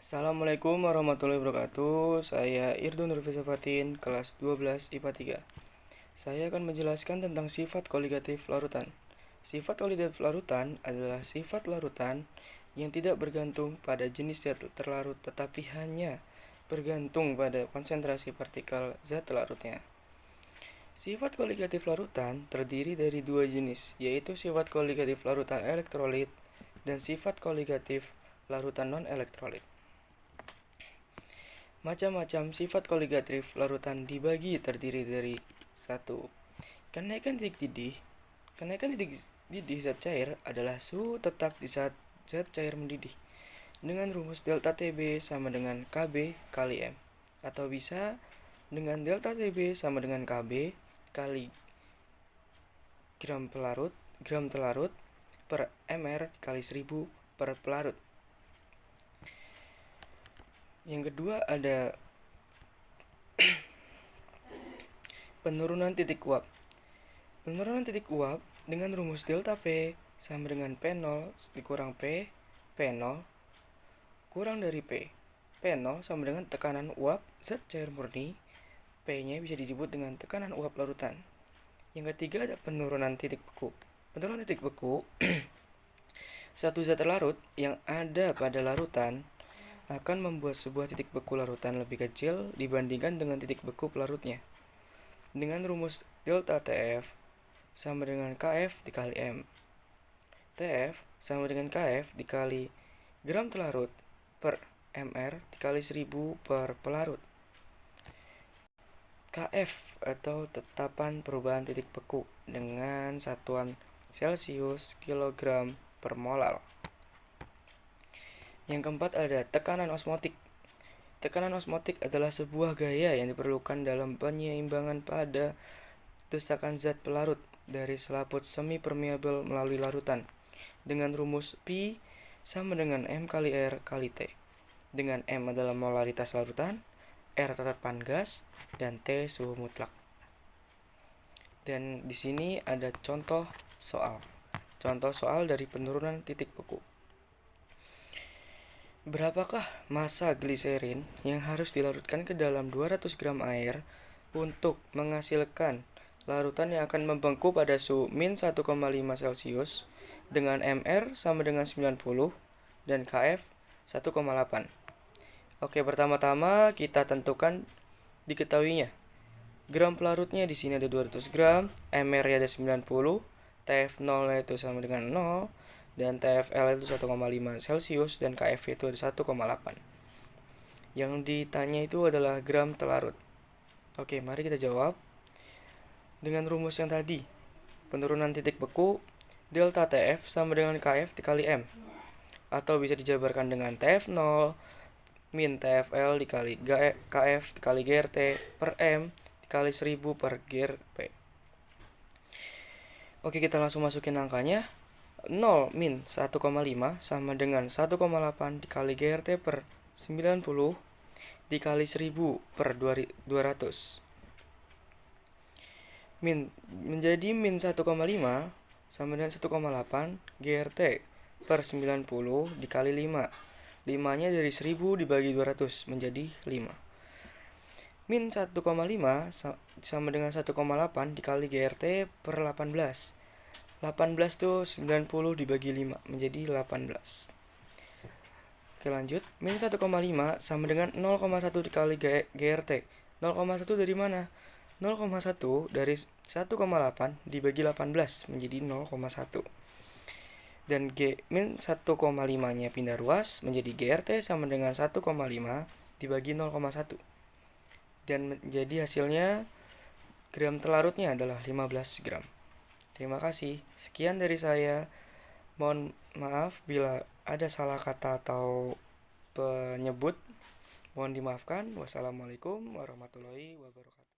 Assalamualaikum warahmatullahi wabarakatuh. Saya Irdun Nurfisa Fatin, kelas 12 IPA 3. Saya akan menjelaskan tentang sifat koligatif larutan. Sifat koligatif larutan adalah sifat larutan yang tidak bergantung pada jenis zat terlarut tetapi hanya bergantung pada konsentrasi partikel zat larutnya. Sifat koligatif larutan terdiri dari dua jenis, yaitu sifat koligatif larutan elektrolit dan sifat koligatif larutan non-elektrolit. Macam-macam sifat koligatif larutan dibagi terdiri dari 1. Kenaikan titik didih. Kenaikan titik didih zat cair adalah suhu tetap di saat zat cair mendidih dengan rumus delta TB sama dengan KB kali M, atau bisa dengan delta TB sama dengan KB kali gram telarut per mr kali 1000 per pelarut. Yang kedua ada penurunan titik uap. Penurunan titik uap dengan rumus delta P sama dengan P0 dikurang P0 kurang dari P. P0 sama dengan tekanan uap zat cair murni. P-nya bisa disebut dengan tekanan uap larutan. Yang ketiga ada penurunan titik beku. Penurunan titik beku satu zat larut yang ada pada larutan akan membuat sebuah titik beku larutan lebih kecil dibandingkan dengan titik beku pelarutnya. Dengan rumus delta TF sama dengan KF dikali M. TF sama dengan KF dikali gram telarut per mr dikali 1000 per pelarut. KF atau tetapan perubahan titik beku dengan satuan Celcius kilogram per molar. Yang keempat ada tekanan osmotik. Tekanan osmotik adalah sebuah gaya yang diperlukan dalam penyeimbangan pada desakan zat pelarut dari selaput semi permeabel melalui larutan dengan rumus P sama dengan M kali R kali T, dengan M adalah molaritas larutan, R tatapan gas, dan T suhu mutlak. Dan di sini ada contoh soal. Contoh soal dari penurunan titik beku. Berapakah massa gliserin yang harus dilarutkan ke dalam 200 gram air untuk menghasilkan larutan yang akan membengku pada suhu min 1,5 Celcius dengan MR sama dengan 90 dan KF 1,8. Oke, pertama-tama kita tentukan diketahuinya. Gram pelarutnya di sini ada 200 gram, MR-nya ada 90, TF0 itu sama dengan 0, dan TFL itu 1,5 Celcius dan KF itu ada 1,8. Yang ditanya itu adalah gram telarut. Oke, mari kita jawab. Dengan rumus yang tadi, penurunan titik beku delta TF sama dengan KF dikali M, atau bisa dijabarkan dengan TF0 min TFL dikali KF dikali GRT per M dikali 1000 per GRP. Oke, kita langsung masukin angkanya. 0 min 1,5 sama dengan 1,8 dikali GRT per 90 dikali 1000 per 200. Menjadi min 1,5 sama dengan 1,8 GRT per 90 dikali 5. 5-nya dari 1000 dibagi 200 menjadi 5. Min 1,5 sama dengan 1,8 dikali GRT per 18. 18 tuh 90 dibagi 5 menjadi 18. Oke, lanjut. Min 1,5 sama dengan 0,1 dikali GRT. 0,1 dari mana? 0,1 dari 1,8 dibagi 18 menjadi 0,1. Dan min 1,5-nya pindah ruas menjadi GRT sama dengan 1,5 dibagi 0,1. Dan menjadi hasilnya gram telarutnya adalah 15 gram. Terima kasih. Sekian dari saya. Mohon maaf bila ada salah kata atau penyebut. Mohon dimaafkan. Wassalamualaikum warahmatullahi wabarakatuh.